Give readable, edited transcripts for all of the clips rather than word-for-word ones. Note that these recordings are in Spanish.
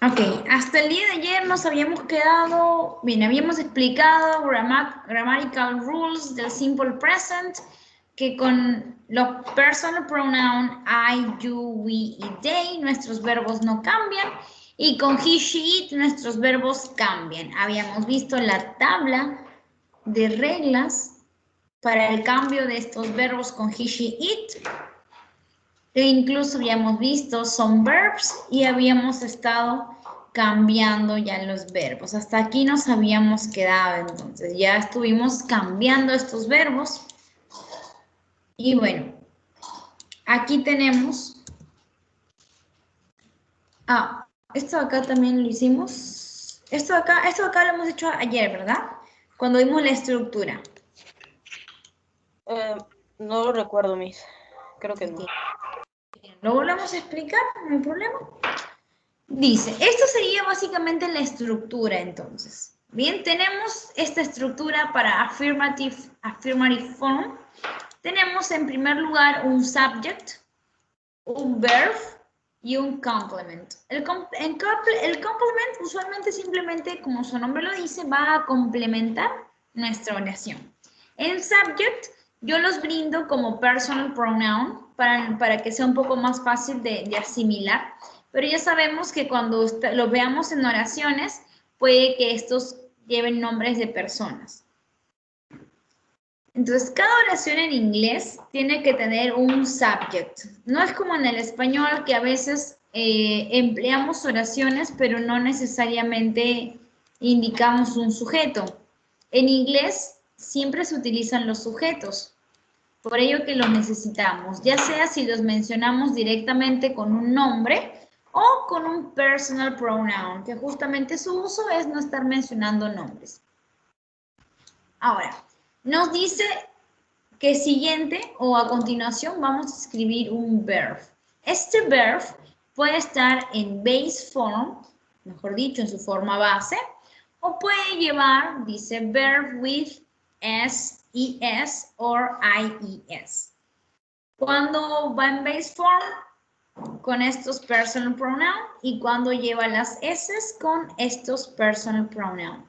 Ok, hasta el día de ayer nos habíamos quedado, bien, habíamos explicado grammatical rules del simple present, que con los personal pronoun I, you, we y they, nuestros verbos no cambian, y con he, she, it, nuestros verbos cambian. Habíamos visto la tabla de reglas para el cambio de estos verbos con he, she, it. E incluso habíamos visto some verbs y habíamos estado cambiando ya los verbos. Hasta aquí nos habíamos quedado, entonces ya estuvimos cambiando estos verbos. Y bueno, aquí tenemos... esto acá también lo hicimos. Esto acá lo hemos hecho ayer, ¿verdad? Cuando vimos la estructura. No lo recuerdo, Miss. Creo que no. ¿Lo volvemos a explicar? No hay problema. Dice, esto sería básicamente la estructura entonces. Bien, tenemos esta estructura para affirmative form. Tenemos en primer lugar un subject, un verb y un complement. El complement usualmente simplemente, como su nombre lo dice, va a complementar nuestra oración. El subject yo los brindo como personal pronoun para que sea un poco más fácil de asimilar, pero ya sabemos que cuando lo veamos en oraciones, puede que estos lleven nombres de personas. Entonces, cada oración en inglés tiene que tener un subject. No es como en el español que a veces empleamos oraciones, pero no necesariamente indicamos un sujeto. En inglés siempre se utilizan los sujetos, por ello que los necesitamos, ya sea si los mencionamos directamente con un nombre o con un personal pronoun, que justamente su uso es no estar mencionando nombres. Ahora, nos dice que siguiente o a continuación vamos a escribir un verb. Este verb puede estar en base form, mejor dicho, en su forma base, o puede llevar, dice, verb with s, es or ies. Cuando va en base form, con estos personal pronoun, y cuando lleva las s con estos personal pronoun.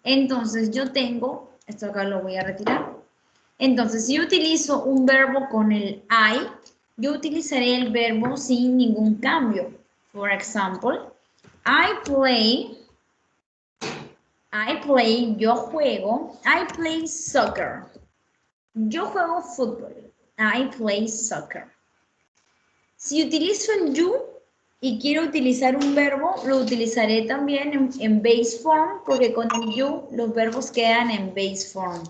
Entonces yo tengo, esto acá lo voy a retirar. Entonces, si yo utilizo un verbo con el I, yo utilizaré el verbo sin ningún cambio. For example, I play, yo juego, I play soccer. Yo juego fútbol, I play soccer. Si utilizo el you y quiero utilizar un verbo, lo utilizaré también en base form, porque con el you los verbos quedan en base form.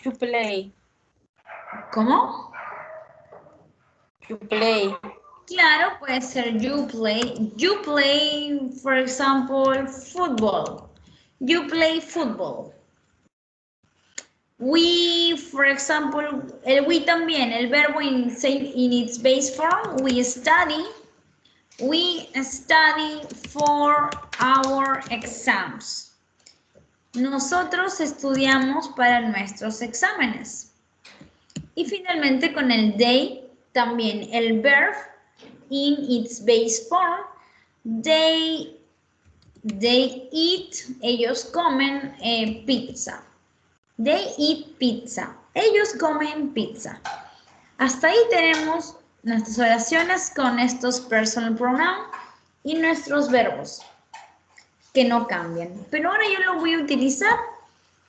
You play. ¿Cómo? You play. Claro, puede ser you play. You play, for example, football. You play football. We, for example, el we también, el verbo in its base form, we study. We study for our exams. Nosotros estudiamos para nuestros exámenes. Y finalmente con el they, también el verb in its base form, they eat, ellos comen pizza. They eat pizza. Ellos comen pizza. Hasta ahí tenemos nuestras oraciones con estos personal pronouns y nuestros verbos que no cambian. Pero ahora yo lo voy a utilizar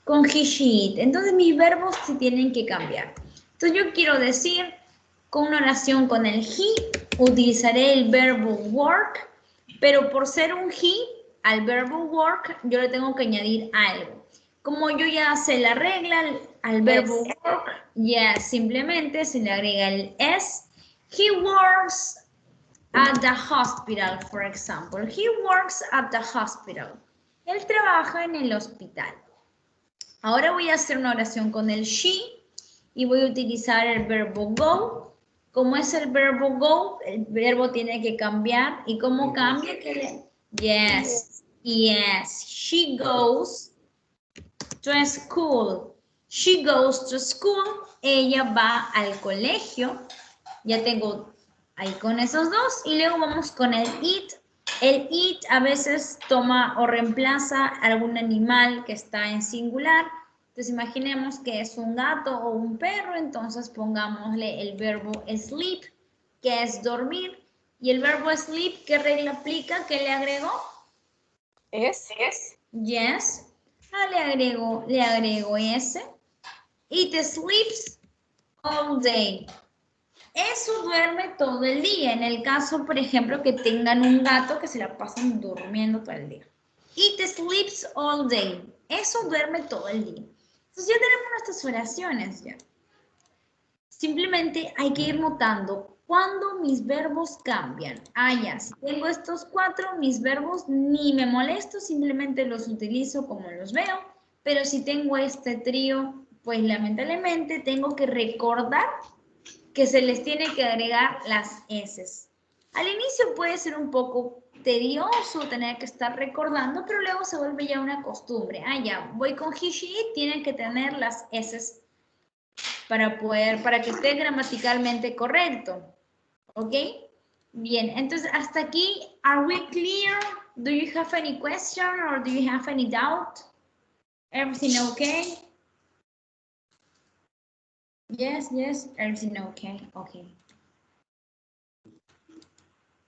con he, she, it. Entonces mis verbos sí tienen que cambiar. Entonces yo quiero decir, con una oración con el he, utilizaré el verbo work, pero por ser un he, al verbo work, yo le tengo que añadir algo. Como yo ya sé la regla, al verbo work, ya simplemente se le agrega el s. He works at the hospital, for example. He works at the hospital. Él trabaja en el hospital. Ahora voy a hacer una oración con el she y voy a utilizar el verbo go. ¿Cómo es el verbo go? El verbo tiene que cambiar. ¿Y cómo cambia? Yes, yes. She goes to school. She goes to school. Ella va al colegio. Ya tengo ahí con esos dos. Y luego vamos con el it. El it a veces toma o reemplaza algún animal que está en singular. Entonces imaginemos que es un gato o un perro. Entonces pongámosle el verbo sleep, que es dormir. Y el verbo sleep, ¿qué regla aplica? ¿Qué le agregó? ¿Es? Yes. Le agrego ese. It sleeps all day. Eso duerme todo el día. En el caso, por ejemplo, que tengan un gato que se la pasan durmiendo todo el día. It sleeps all day. Eso duerme todo el día. Entonces ya tenemos nuestras oraciones ya. Simplemente hay que ir notando cuando mis verbos cambian. Ah, ya, si tengo estos cuatro, mis verbos ni me molesto, simplemente los utilizo como los veo. Pero si tengo este trío, pues lamentablemente tengo que recordar que se les tiene que agregar las S. Al inicio puede ser un poco tedioso tener que estar recordando, pero luego se vuelve ya una costumbre. Ah, ya, voy con he, she, it, tienen que tener las S para que esté gramaticalmente correcto. ¿Ok? Bien, entonces hasta aquí, are we clear? Do you have any question or do you have any doubt? Everything okay? Yes, yes, everything okay, okay.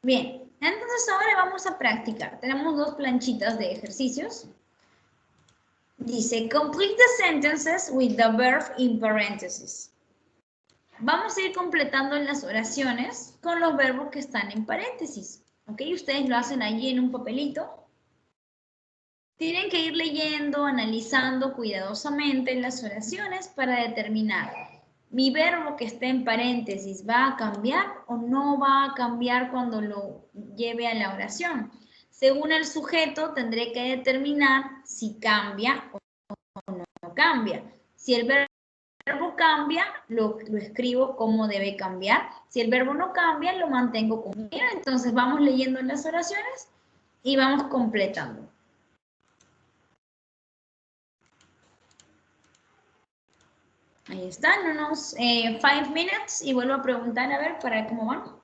Bien, entonces ahora vamos a practicar. Tenemos dos planchitas de ejercicios. Dice, complete the sentences with the verb in parentheses. Vamos a ir completando las oraciones con los verbos que están en paréntesis. ¿Ok? Ustedes lo hacen allí en un papelito. Tienen que ir leyendo, analizando cuidadosamente las oraciones para determinar, ¿mi verbo que está en paréntesis va a cambiar o no va a cambiar cuando lo lleve a la oración? Según el sujeto, tendré que determinar si cambia o no cambia. Si el verbo cambia, lo escribo como debe cambiar. Si el verbo no cambia, lo mantengo como quiera. Entonces vamos leyendo las oraciones y vamos completando. Ahí están, unos 5 minutes y vuelvo a preguntar a ver para cómo van.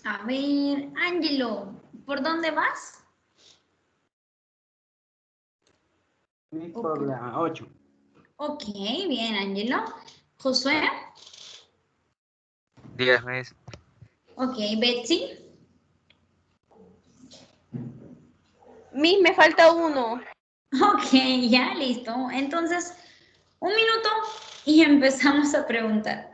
A ver, Angelo, ¿por dónde vas? Por la 8. Ok, bien, Angelo. Josué. 10, Miss. Ok, Betsy. Miss, me falta uno. Ok, ya, listo. Entonces, un minuto y empezamos a preguntar.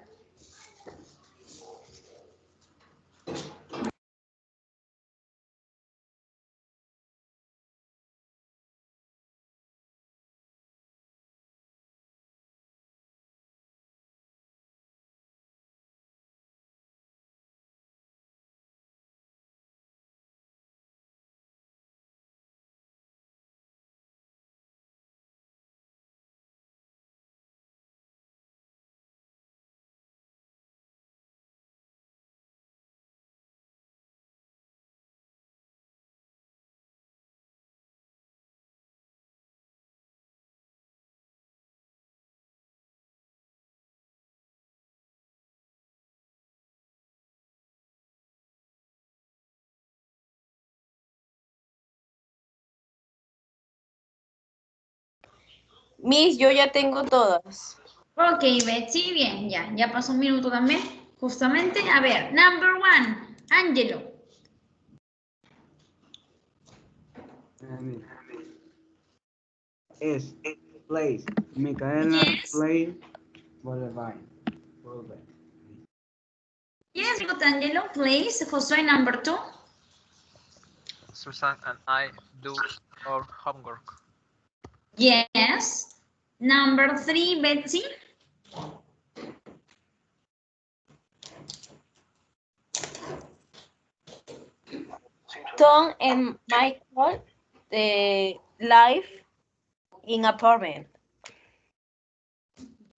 Miss, yo ya tengo todas. Ok, Betsy, bien, ya pasó un minuto también. Justamente, a ver, number one, Angelo. Es place. Micaela Yes. Play Boulevard. Yes, good, Angelo, please. Josué, number two. Susan and I do our homework. Yes. Number three, Betsy. Tom and Michael live in apartment.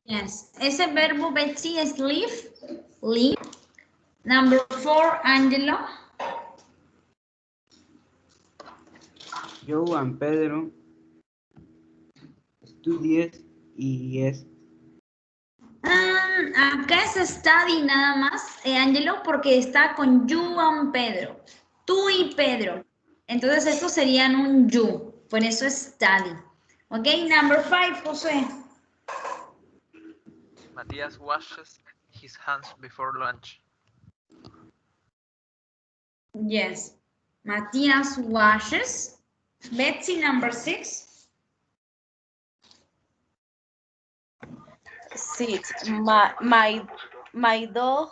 Yes. Ese verbo, Betsy, es live. Live. Number four, Angelo. Joe and Pedro studies y es Acá es study nada más, Angelo, porque está con you and Pedro. Tú y Pedro. Entonces estos serían un you. Por eso es study. Ok, number five, José. Matías washes his hands before lunch. Yes. Matías washes. Betsy, number six. Six. My dog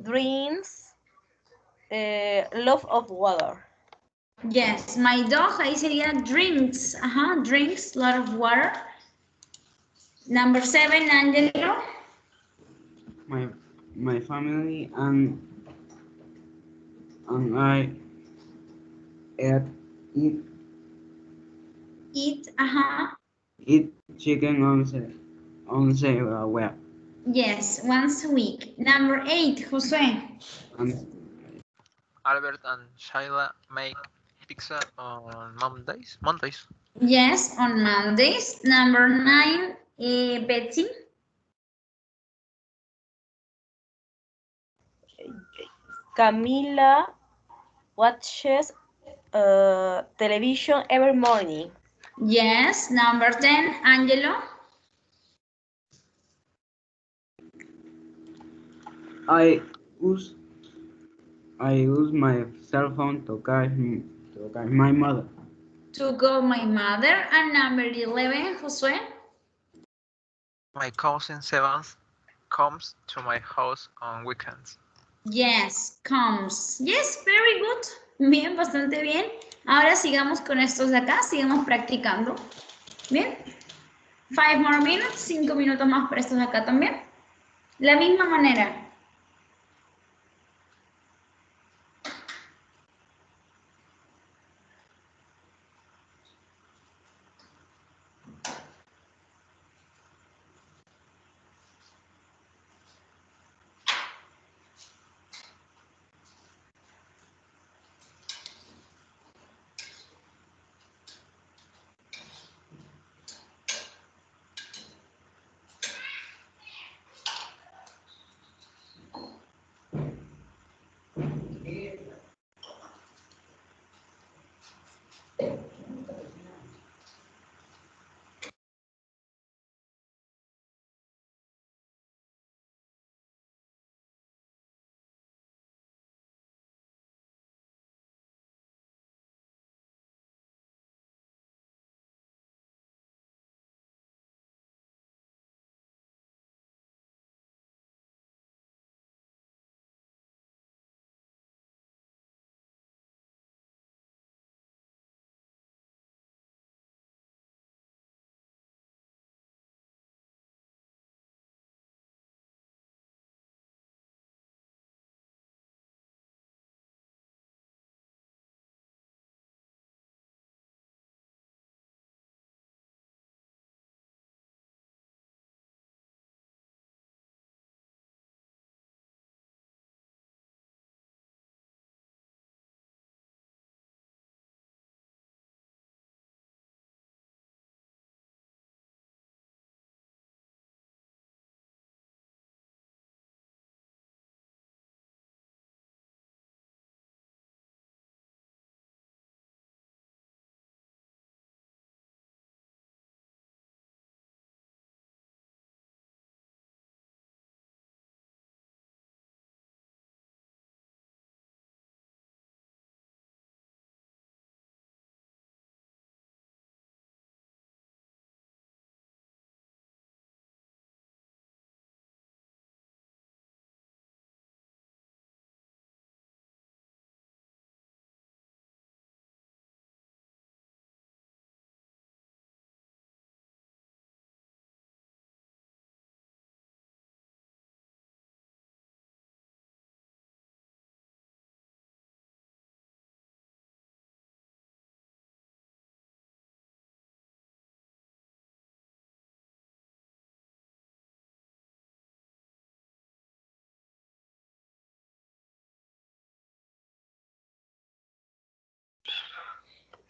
drinks lot of water. Yes, my dog, ahí sería drinks. Ajá, drinks, lot of water. Number seven, Angelo. my family and I eat Eat, ajá. eat chicken once a week. Yes, once a week. Number eight, José. And Albert and Sheila make pizza on Mondays. Yes, on Mondays. Number nine, Betsy. Camila watches television every morning. Yes, number 10, Angelo. I use my cell phone to catch my mother. To call my mother. And number 11, Josue. My cousin Seventh comes to my house on weekends. Yes, comes. Yes, very good. Bien, bastante bien. Ahora sigamos con estos de acá, sigamos practicando. Bien. 5 more minutes, 5 minutos más para estos de acá también. La misma manera.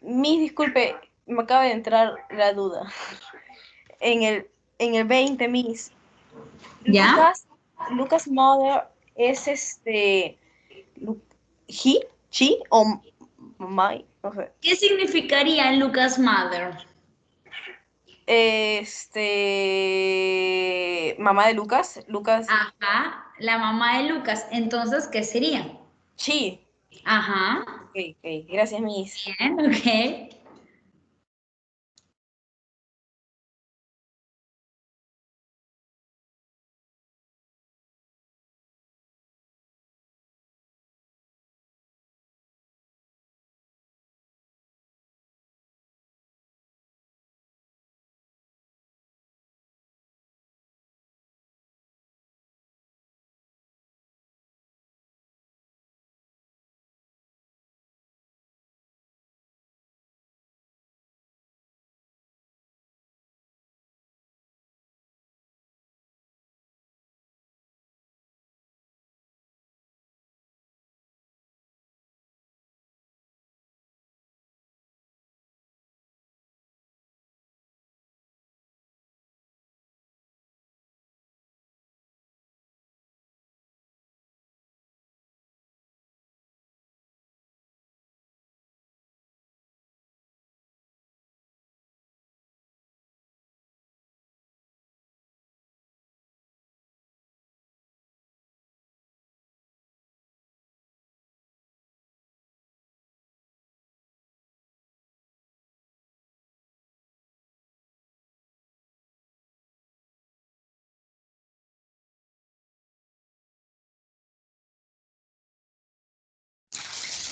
Miss, disculpe, me acaba de entrar la duda. En el 20, Miss. ¿Ya? Lucas mother es he, she o my, no sé. ¿Qué significaría Lucas Mother? Mamá de Lucas, Ajá, la mamá de Lucas. Entonces, ¿qué sería? she. Ajá, Ok, gracias, Miss. bien, ok.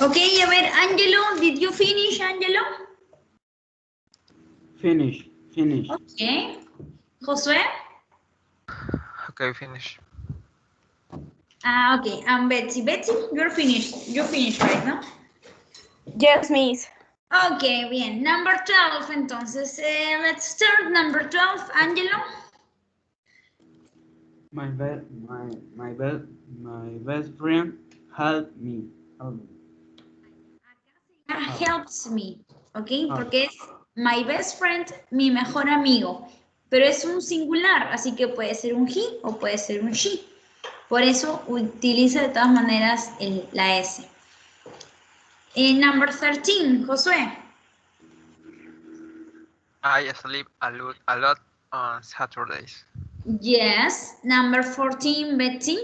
Ok, a ver, Angelo, did you finish, Angelo? Finish. Ok. Josué? Okay, finish. Okay, and Betsy. Betsy, you're finished. You're finished, right, no? Yes, Miss. Ok, bien. Number 12, entonces. Let's start. Number 12, Angelo. My best friend helped me. Helps me, ¿ok? Porque es my best friend, mi mejor amigo. Pero es un singular, así que puede ser un he o puede ser un she. Por eso utiliza de todas maneras la S. Number 13, Josué. I sleep a lot on Saturdays. Yes. Number 14, Betsy.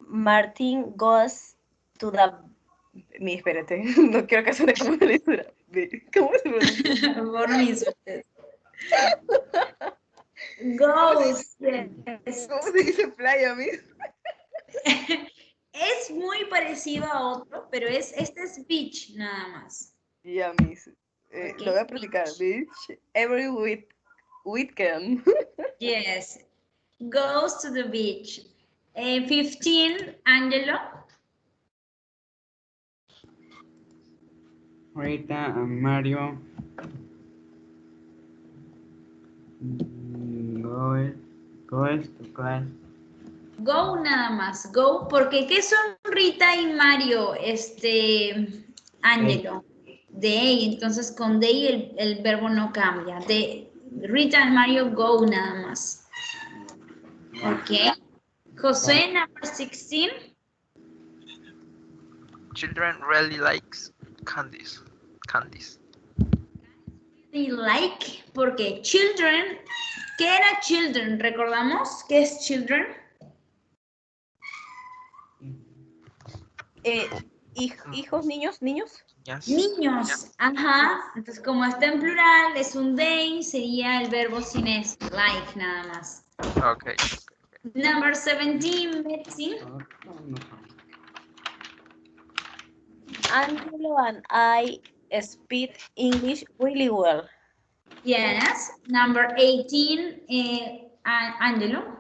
Martin goes to the... Espérate, no quiero que suene como una lectura. ¿Cómo se pronuncia? Por mis suertes. Goes. Yes. ¿Cómo se dice playa, miss? Es muy parecido a otro, pero este es beach nada más. Ya, miss. Lo voy a practicar, bitch. Every weekend. Yes. Goes to the beach. 15, Angelo. Rita and Mario goes to class. Go nada más. Go, porque ¿qué son Rita y Mario? Angelo. They, entonces con they el verbo no cambia. Rita and Mario go nada más. Ok. José, number 16. Children really likes candies. They like, porque children, ¿qué era children? ¿Recordamos qué es children? Hijos, niños. Yes. Niños, ajá. Entonces, como está en plural, es un they, sería el verbo sin eso, like nada más. Okay. Number 17, Betsy. Angelo and I speak English really well. Yes. Number 18, Angelo.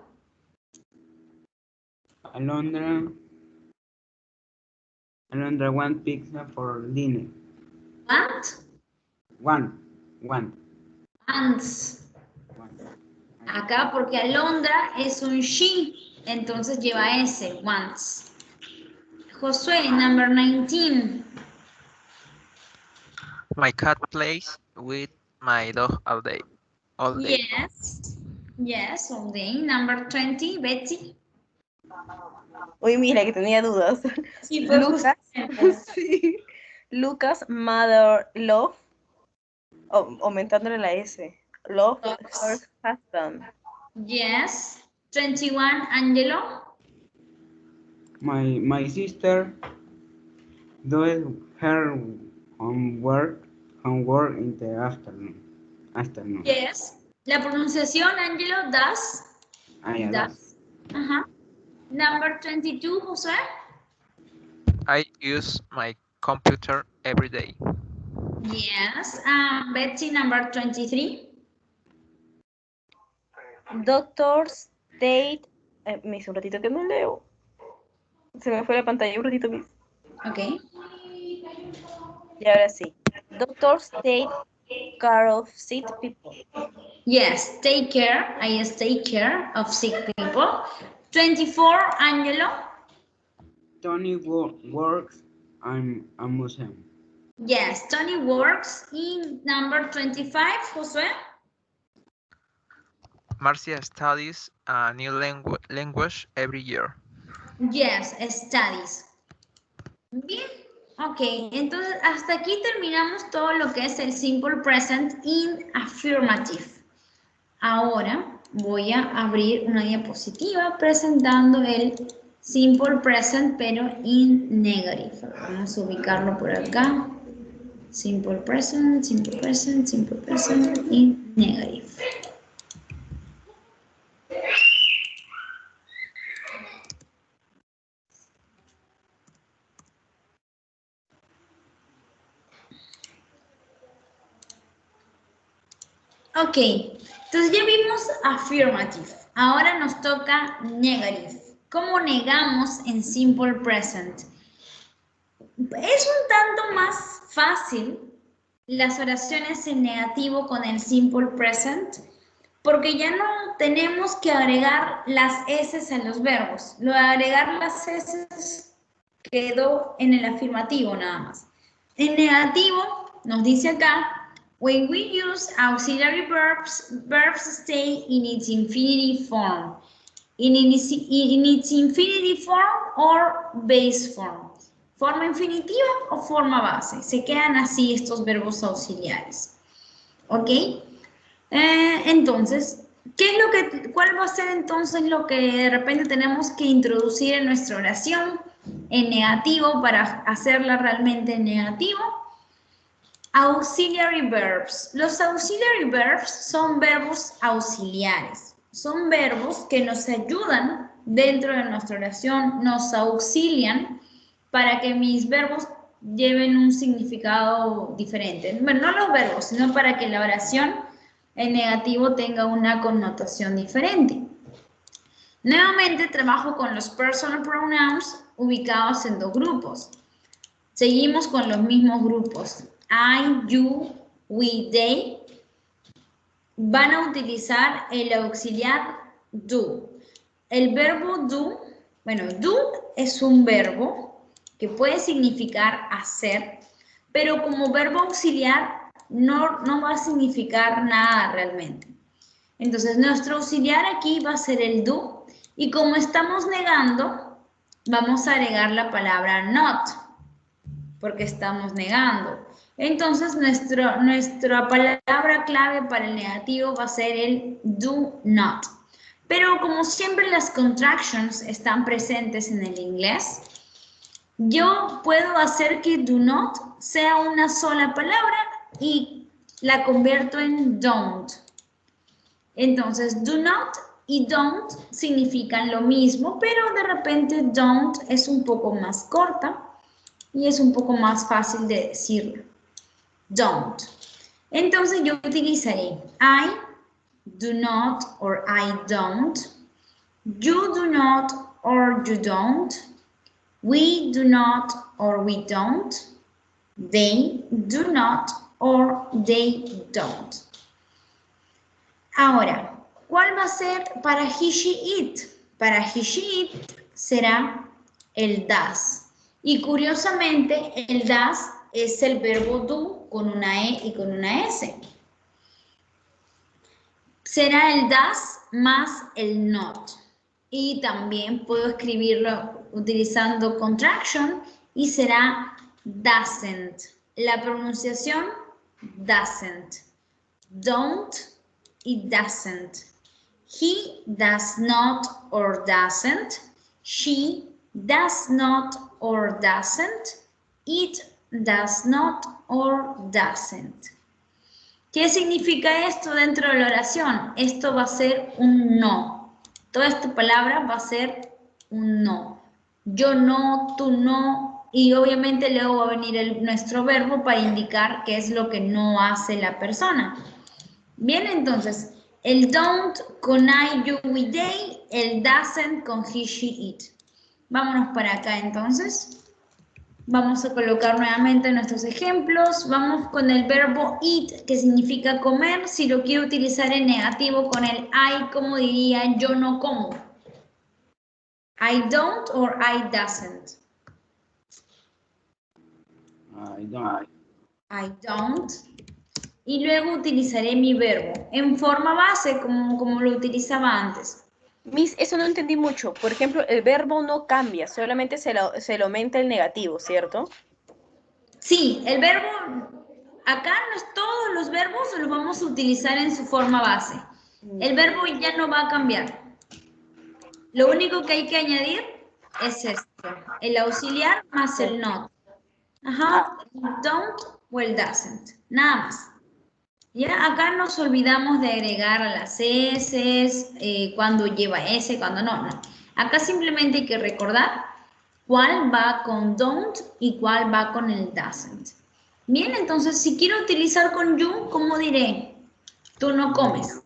Alondra want pizza for dinner. What? One. Ants. Acá porque Alondra es un she, entonces lleva S, once. Josué, number 19. My cat plays with my dog all day. Yes, all day. Number 20, Betsy. Uy, mira, que tenía dudas. Sí, Lucas. Sí. Lucas, mother, love. Aumentándole la S. Love her husband. Yes. 21, Angelo. My sister does her homework in the afternoon. Yes. La pronunciación, Angelo, does. Yeah, Does. Ajá. Number 22, José. I use my computer every day. Yes. Betsy, number 23. Doctors date. Me hice un ratito que no leo. Se me fue la pantalla un ratito, miss. Ok. Y ahora sí. Doctors take care of sick people. Yes, take care. I take care of sick people. 24, Angelo. Tony works in a museum. Yes, Tony works in number 25, José. Marcia studies a new language every year. Yes, studies. Bien, ok, entonces hasta aquí terminamos todo lo que es el simple present in affirmative. Ahora voy a abrir una diapositiva presentando el simple present pero in negative. Vamos a ubicarlo por acá. Simple present in negative. Ok, entonces ya vimos affirmative, ahora nos toca negative. ¿Cómo negamos en simple present? Es un tanto más fácil las oraciones en negativo con el simple present, porque ya no tenemos que agregar las S a los verbos. Lo de agregar las S quedó en el afirmativo nada más. En negativo nos dice acá, when we use auxiliary verbs, verbs stay in its infinitive form. In its infinitive form or base form. ¿Forma infinitiva o forma base? Se quedan así estos verbos auxiliares. ¿Ok? Entonces, ¿cuál va a ser entonces lo que de repente tenemos que introducir en nuestra oración en negativo para hacerla realmente en negativo? Auxiliary verbs. Los auxiliary verbs son verbos auxiliares. Son verbos que nos ayudan dentro de nuestra oración, nos auxilian para que mis verbos lleven un significado diferente. Bueno, no los verbos, sino para que la oración en negativo tenga una connotación diferente. Nuevamente trabajo con los personal pronouns ubicados en dos grupos. Seguimos con los mismos grupos. I, you, we, they. Van a utilizar el auxiliar do. El verbo do, bueno, do es un verbo que puede significar hacer, pero como verbo auxiliar no va a significar nada realmente. Entonces, nuestro auxiliar aquí va a ser el do, y como estamos negando, vamos a agregar la palabra not, porque estamos negando. Entonces, nuestra palabra clave para el negativo va a ser el do not. Pero como siempre las contractions están presentes en el inglés, yo puedo hacer que do not sea una sola palabra y la convierto en don't. Entonces, do not y don't significan lo mismo, pero de repente don't es un poco más corta y es un poco más fácil de decirlo. Don't. Entonces yo utilizaré I do not or I don't, you do not or you don't, we do not or we don't, they do not or they don't. Ahora, ¿cuál va a ser para he, she, it? Para he, she, it será el does. Y curiosamente, el does es el verbo do con una E y con una S. Será el does más el not. Y también puedo escribirlo utilizando contraction y será doesn't. La pronunciación doesn't. Don't y doesn't. He does not or doesn't. She does not or doesn't. It does not or doesn't. ¿Qué significa esto dentro de la oración? Esto va a ser un no. Toda esta palabra va a ser un no. Yo no, tú no, y obviamente luego va a venir nuestro verbo para indicar qué es lo que no hace la persona. Bien, entonces, el don't con I, you, we, they, el doesn't con he, she, it. Vámonos para acá entonces. Vamos a colocar nuevamente nuestros ejemplos. Vamos con el verbo eat, que significa comer. Si lo quiero utilizar en negativo con el I, ¿cómo diría yo no como? I don't or I doesn't. I don't. Y luego utilizaré mi verbo en forma base, como lo utilizaba antes. Miss, eso no entendí mucho. Por ejemplo, el verbo no cambia, solamente se le aumenta el negativo, ¿cierto? Sí, el verbo, acá todos los verbos los vamos a utilizar en su forma base. El verbo ya no va a cambiar. Lo único que hay que añadir es esto, el auxiliar más el not. Ajá, don't o el doesn't, nada más. Ya, acá nos olvidamos de agregar a las S, cuando lleva S, cuando no. Acá simplemente hay que recordar cuál va con don't y cuál va con el doesn't. Bien, entonces si quiero utilizar con you, ¿cómo diré? Tú no comes.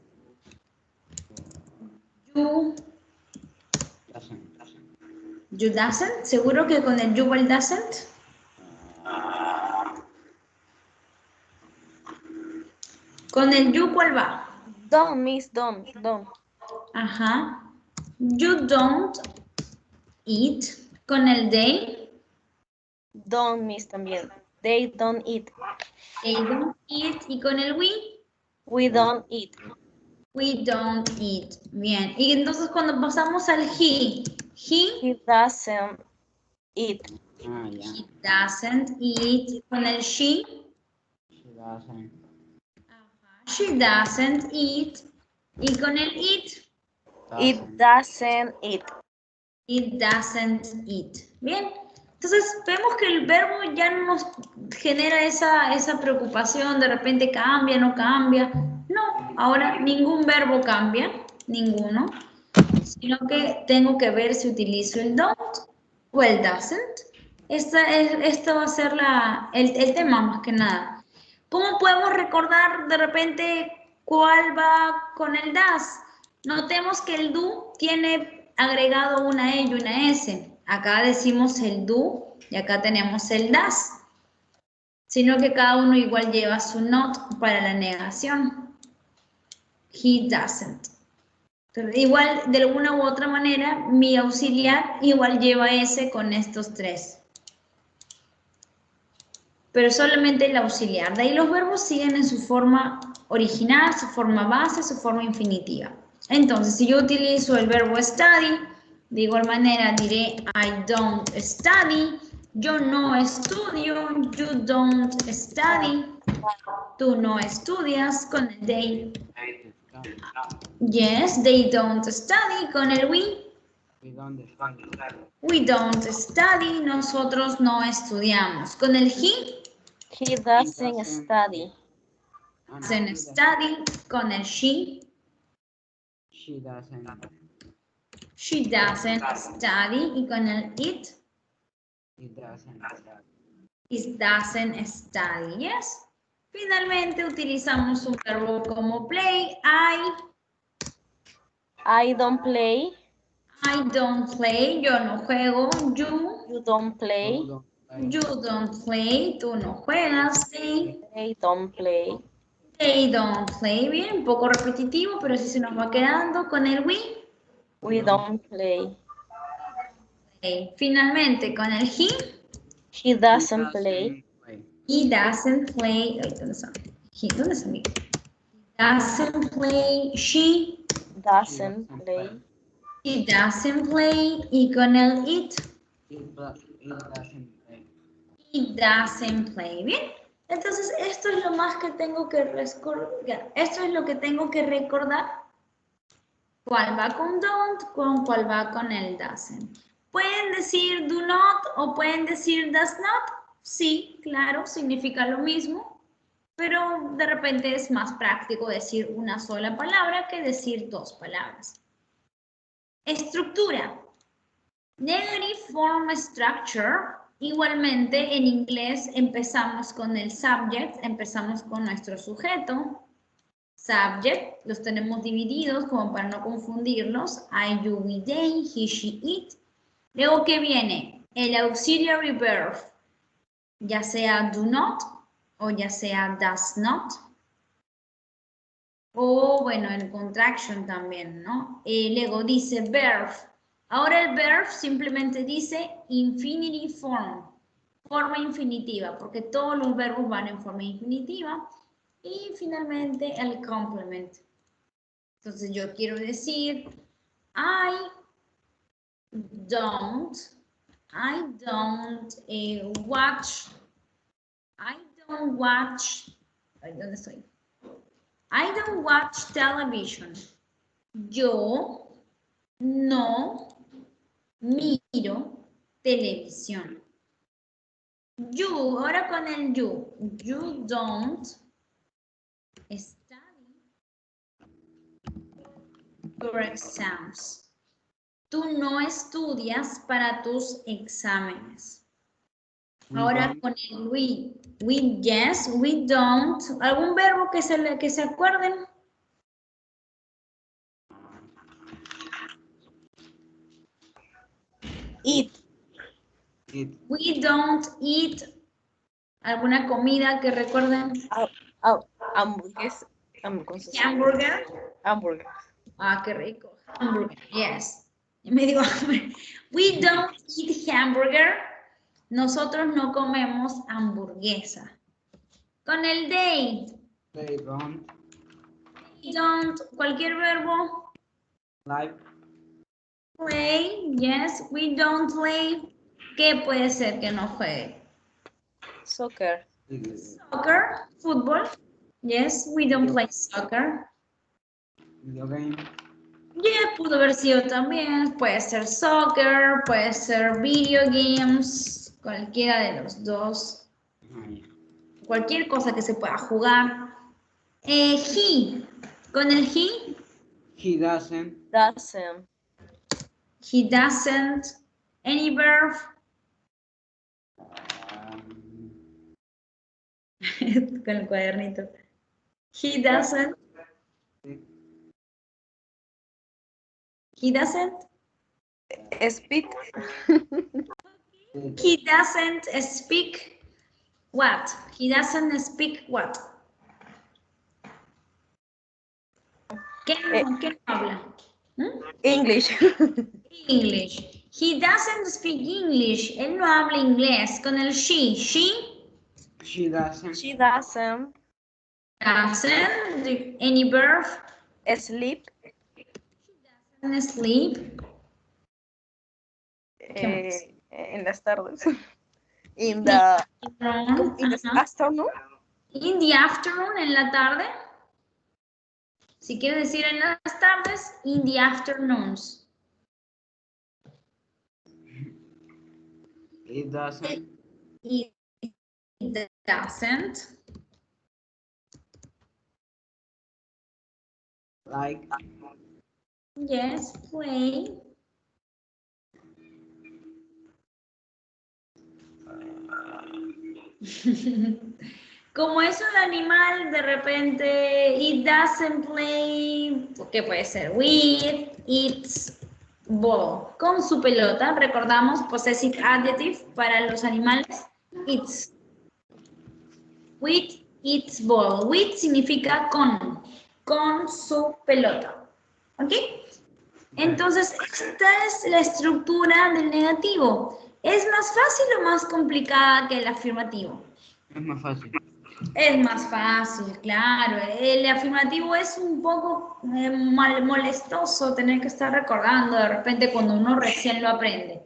You doesn't. ¿Seguro que con el you o el doesn't? ¿Con el you cuál va? Don't, miss, don't. Ajá. You don't eat. ¿Con el they? Don't, miss, también. They don't eat. They don't eat. ¿Y con el we? We don't eat. We don't eat. Bien. Y entonces cuando pasamos al he He doesn't eat. Ah, ya. He doesn't eat. Con el she. She doesn't. She doesn't eat. Y con el eat. It doesn't eat. It doesn't eat. Bien. Entonces vemos que el verbo ya no nos genera esa preocupación, de repente cambia, no cambia. No, ahora ningún verbo cambia, ninguno, sino que tengo que ver si utilizo el don't o el doesn't. Esto va a ser el tema más que nada. ¿Cómo podemos recordar de repente cuál va con el does? Notemos que el do tiene agregado una E y una S. Acá decimos el do y acá tenemos el does. Sino que cada uno igual lleva su not para la negación. He doesn't. Pero igual, de alguna u otra manera, mi auxiliar igual lleva S con estos tres. Pero solamente el auxiliar. De ahí los verbos siguen en su forma original, su forma base, su forma infinitiva. Entonces, si yo utilizo el verbo study, de igual manera diré I don't study, yo no estudio, you don't study, tú no estudias, con el they. Yes, they don't study, con el we. We don't study. We don't study, nosotros no estudiamos. Con el he. He doesn't study. Doesn't study, con el she. She doesn't. She doesn't study, y con el it. It doesn't study. It doesn't study, yes. Finalmente utilizamos un verbo como play. I don't play. I don't play, yo no juego. You don't play. You don't play, tú no juegas. They don't play. They don't play. Bien, un poco repetitivo, pero sí se nos va quedando con el we. We don't play. Finalmente, con el he. He doesn't play. He doesn't play. Ay, ¿dónde está? ¿Dónde está mi? Doesn't play. She. Doesn't play. He doesn't play. Y con el it. It doesn't play. He doesn't play. Bien. Entonces, esto es lo más que tengo que recordar. Esto es lo que tengo que recordar. ¿Cuál va con don't? ¿Cuál va con el doesn't? ¿Pueden decir do not o pueden decir does not? Sí, claro, significa lo mismo. Pero de repente es más práctico decir una sola palabra que decir dos palabras. Estructura. Negative form structure. Igualmente en inglés empezamos con el subject, empezamos con nuestro sujeto. Subject, los tenemos divididos como para no confundirlos. I, you, we, they, he, she, it. Luego, ¿qué viene? El auxiliary verb, ya sea do not o ya sea does not. O bueno, el contraction también, ¿no? Luego dice verb. Ahora el verb simplemente dice infinitive form, forma infinitiva, porque todos los verbos van en forma infinitiva. Y finalmente el complement. Entonces yo quiero decir I don't watch, ¿dónde estoy? I don't watch television. Yo no miro televisión. You, ahora con el you. You don't study your exams. Tú no estudias para tus exámenes. Ahora con el we. We, yes, we don't. ¿Algún verbo que se acuerden? Eat. We don't eat. ¿Alguna comida que recuerden? Hamburgues. Hamburger. Hamburger. Ah, qué rico. Hamburger, yes. Me dio hambre. We don't eat hamburger. Nosotros no comemos hamburguesa. Con el they. They don't. They don't. Cualquier verbo. Like. Play. Yes, we don't play. ¿Qué puede ser que no juegue? Soccer. Soccer, fútbol. Yes, we don't play soccer. Video game. Yeah, pudo haber sido también. Puede ser soccer, puede ser video games, cualquiera de los dos. Cualquier cosa que se pueda jugar. He, con el he. He doesn't. Doesn't. He doesn't. Any verb. Con el cuadernito. He doesn't. He doesn't. Speak. He doesn't speak what? He doesn't speak what? ¿Qué no habla? ¿Mm? English. English. He doesn't speak English. Él no habla inglés. Con el she. She doesn't. She doesn't Doesn't. Any verb. sleep. Doesn't sleep. En las tardes. In the afternoon. In the afternoon, en la tarde. Si quiere decir en las tardes, in the afternoons. It doesn't. It doesn't. Like. Yes, play. Como es un animal, de repente, it doesn't play, ¿qué puede ser? With its ball. Con su pelota, recordamos, possessive adjective para los animales, its. With its ball. With significa con su pelota. ¿Ok? Entonces, esta es la estructura del negativo. ¿Es más fácil o más complicada que el afirmativo? Es más fácil. Es más fácil, claro. El afirmativo es un poco molestoso tener que estar recordando de repente cuando uno recién lo aprende.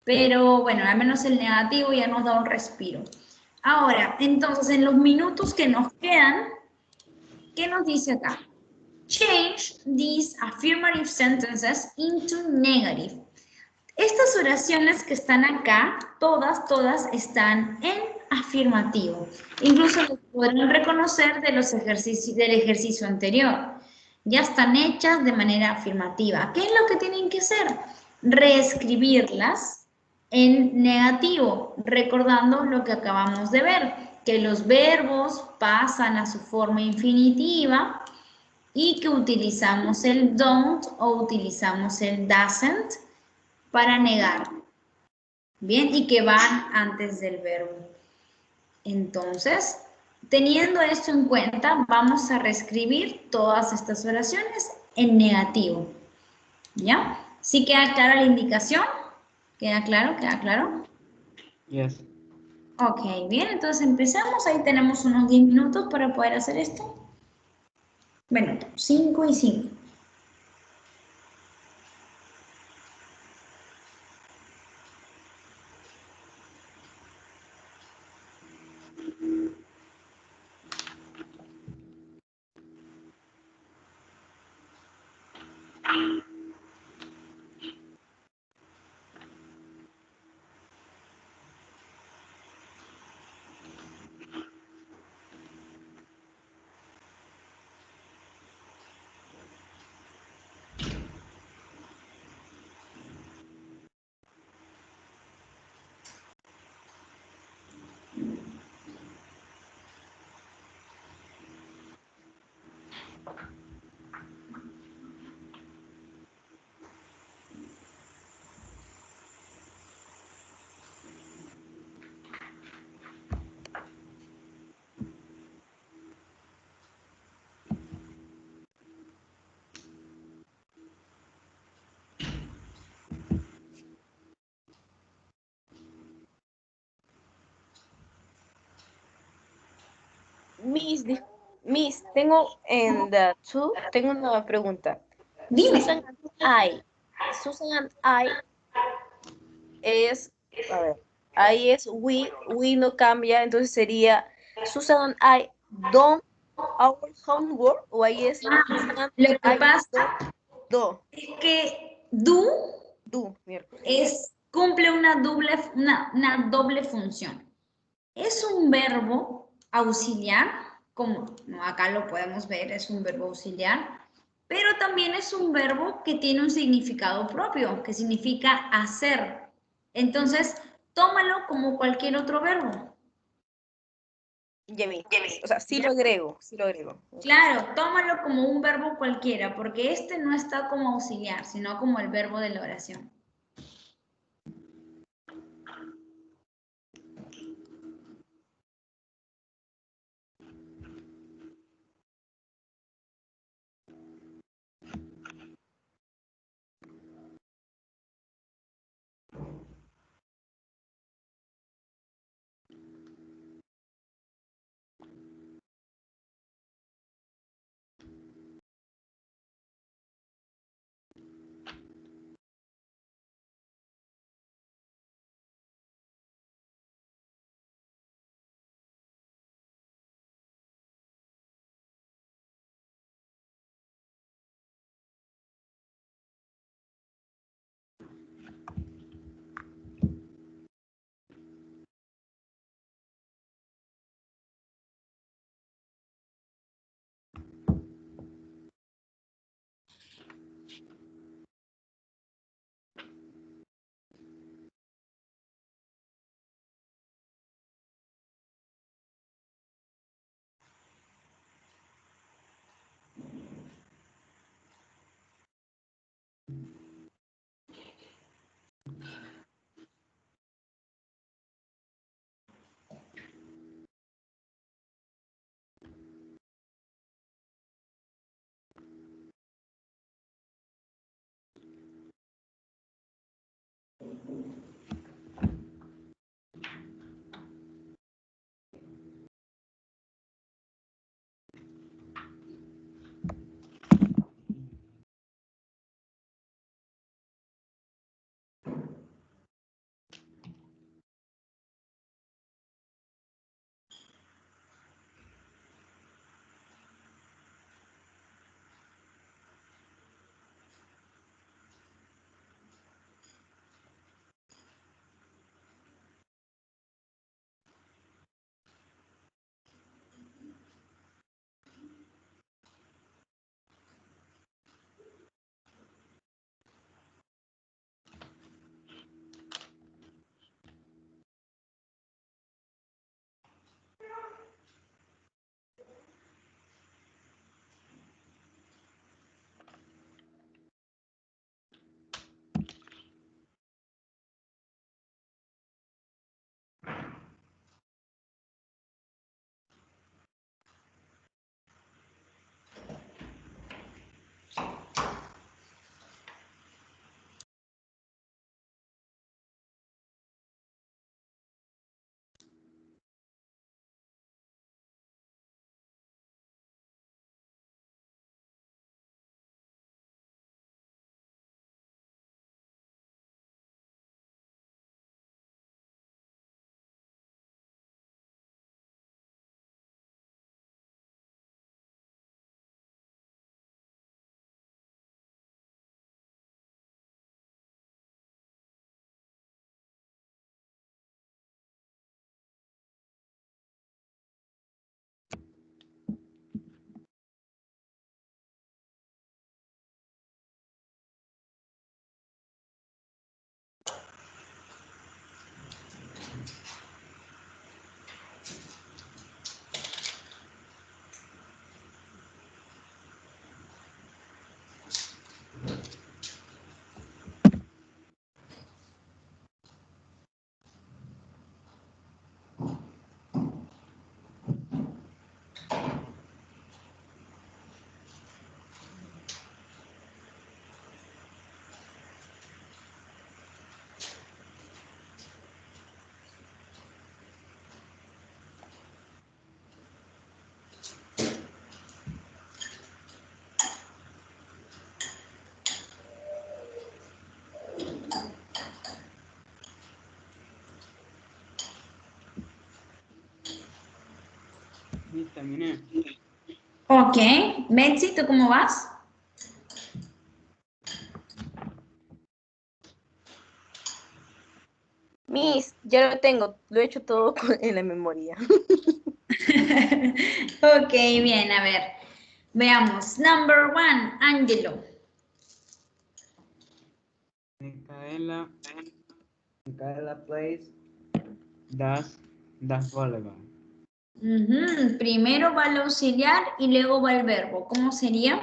Pero bueno, al menos el negativo ya nos da un respiro. Ahora, entonces, en los minutos que nos quedan, ¿qué nos dice acá? Change these affirmative sentences into negative. Estas oraciones que están acá, todas están en afirmativo. Incluso los podrán reconocer del ejercicio anterior. Ya están hechas de manera afirmativa. ¿Qué es lo que tienen que hacer? Reescribirlas en negativo, recordando lo que acabamos de ver, que los verbos pasan a su forma infinitiva y que utilizamos el don't o utilizamos el doesn't para negar. Bien, y que van antes del verbo. Entonces, teniendo esto en cuenta, vamos a reescribir todas estas oraciones en negativo. ¿Ya? ¿Sí queda clara la indicación? ¿Queda claro? ¿Queda claro? Yes. Ok, bien, entonces empezamos. Ahí tenemos unos 10 minutos para poder hacer esto. Bueno, 5 y 5. Miss, tengo en the two, tengo una pregunta. Dime. Susan and I es A ver, ahí es we no cambia, entonces sería Susan I done our homework, o ahí es Susan Lo que I pasa do, es que do miércoles. cumple una doble función. Es un verbo auxiliar, como ¿no? Acá lo podemos ver, es un verbo auxiliar, pero también es un verbo que tiene un significado propio, que significa hacer. Entonces, tómalo como cualquier otro verbo. Ya vi. O sea, sí lo agrego, sí lo agrego. Ok. Claro, tómalo como un verbo cualquiera, porque este no está como auxiliar, sino como el verbo de la oración. Miss, terminé. Ok. Betsy, ¿tú cómo vas? Miss, ya lo tengo, lo he hecho todo en la memoria. Ok, bien, a ver. Veamos. Number 1, Angelo. Micaela plays das volleyball. Primero va el auxiliar y luego va el verbo. ¿Cómo sería?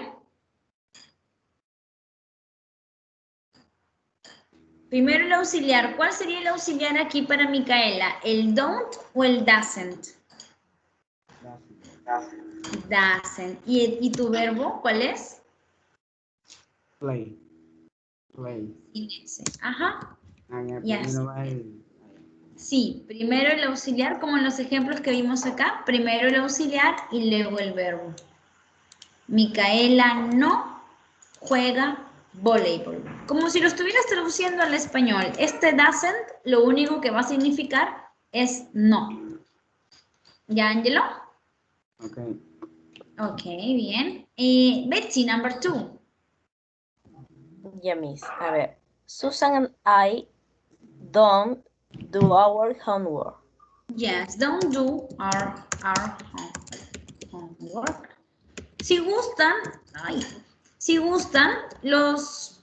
Primero el auxiliar. ¿Cuál sería el auxiliar aquí para Micaela? ¿El don't o el doesn't? Doesn't. ¿Y tu verbo cuál es? Play. Play. Sin ese. Ajá. Ya, primero va el... Sí, primero el auxiliar, como en los ejemplos que vimos acá. Primero el auxiliar y luego el verbo. Micaela no juega voleibol. Como si lo estuvieras traduciendo al español. Este doesn't, lo único que va a significar es no. ¿Ya, Angelo? Ok. Ok, bien. Betsy, number 2. Ya, Miss. A ver. Susan and I don't do our homework. Yes, don't do our homework. Si gustan, los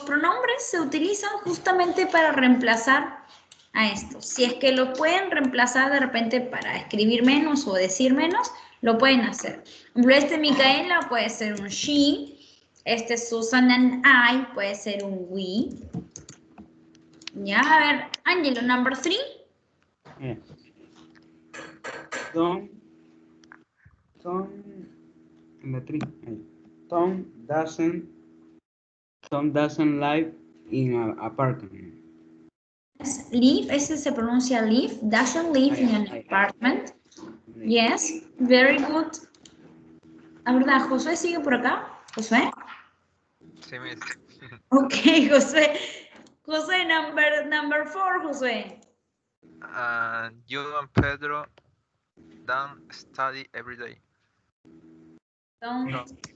pronombres se utilizan justamente para reemplazar a estos. Si es que lo pueden reemplazar de repente para escribir menos o decir menos, lo pueden hacer. Por ejemplo, este Micaela puede ser un she, este Susan and I puede ser un we. Ya, a ver, Angelo, number 3. Yeah. Tom doesn't live in an apartment. Live, ese se pronuncia live, doesn't live in an apartment. Yes, very good. La verdad, Josué sigue por acá. Josué. Sí, Miss. Ok, Josué. Josué, number 4, Josué. You and Pedro don't study every day. Don't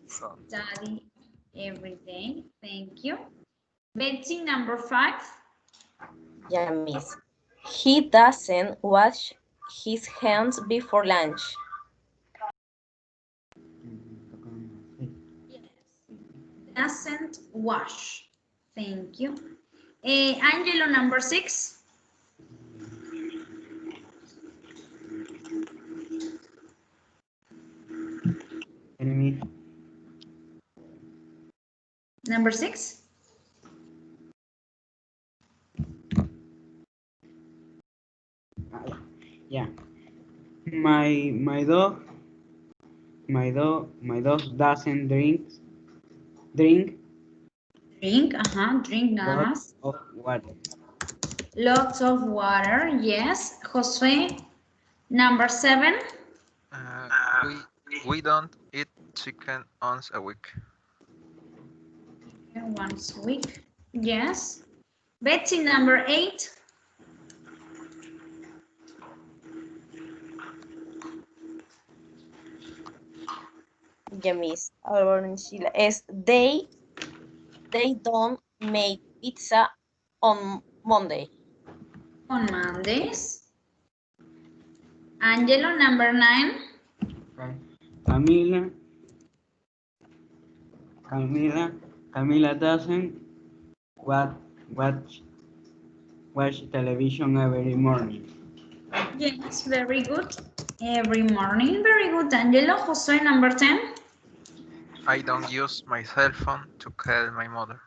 study every day. Thank you. Betsy, number 5. Yeah, Miss. He doesn't wash his hands before lunch. Doesn't wash. Thank you. Angelo, number 6. Enemy. Number 6. Yeah. My dog doesn't drink Drink, drink nada lots más. of water. Lots of water, yes. Josué, number 7. We don't eat chicken once a week. Once a week, yes. Betsy, number 8. Yeah, Miss. Ahora Sheila es they don't make pizza on Monday. On Mondays. Angelo, number 9. Okay. Camila doesn't watch television every morning. Yes, very good. Every morning, very good. Angelo, Josué, number 10. I don't use my cell phone to call my mother.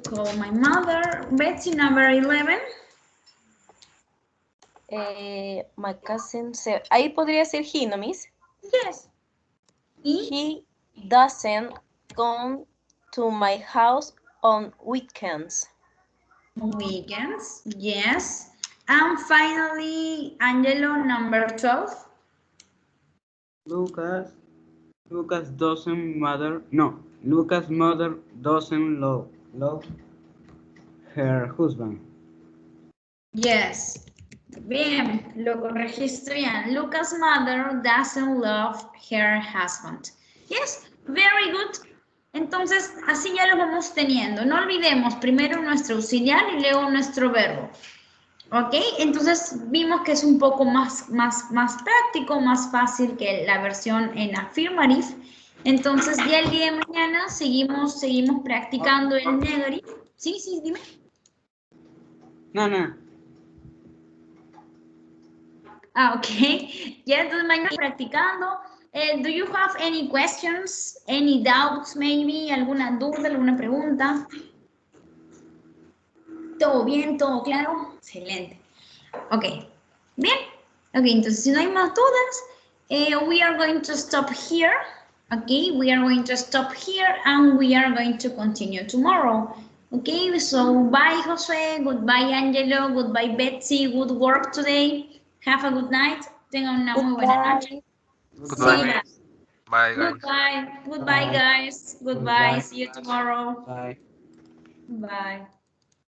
Call my mother. Betsy, number 11. My cousin said, ahí podría ser he, ¿no, Miss? Yes. He doesn't come to my house on weekends. Weekends, yes. And finally, Angelo, number 12. Lucas doesn't mother. No, Lucas' mother doesn't love her husband. Yes, Bien, lo corregiste bien. Lucas' mother doesn't love her husband. Yes, very good. Entonces, así ya lo vamos teniendo. No olvidemos primero nuestro auxiliar y luego nuestro verbo. ¿Ok? Entonces, vimos que es un poco más práctico, más fácil que la versión en affirmative. Entonces, ya el día de mañana seguimos practicando el negative. Sí, dime. No. Ok. Ya entonces mañana practicando. Do you have any questions? Any doubts maybe? ¿Alguna duda, alguna pregunta? ¿Todo bien? ¿Todo claro? Excelente. Ok. Bien. Ok, entonces si no hay más dudas, we are going to stop here. Okay, we are going to stop here and we are going to continue tomorrow. Okay, so bye José, goodbye Angelo, goodbye Betsy, good work today. Have a good night. Tengan una muy buena noche. Goodbye. Bye, guys. Goodbye guys. Goodbye. Bye. See you tomorrow. Bye. Bye.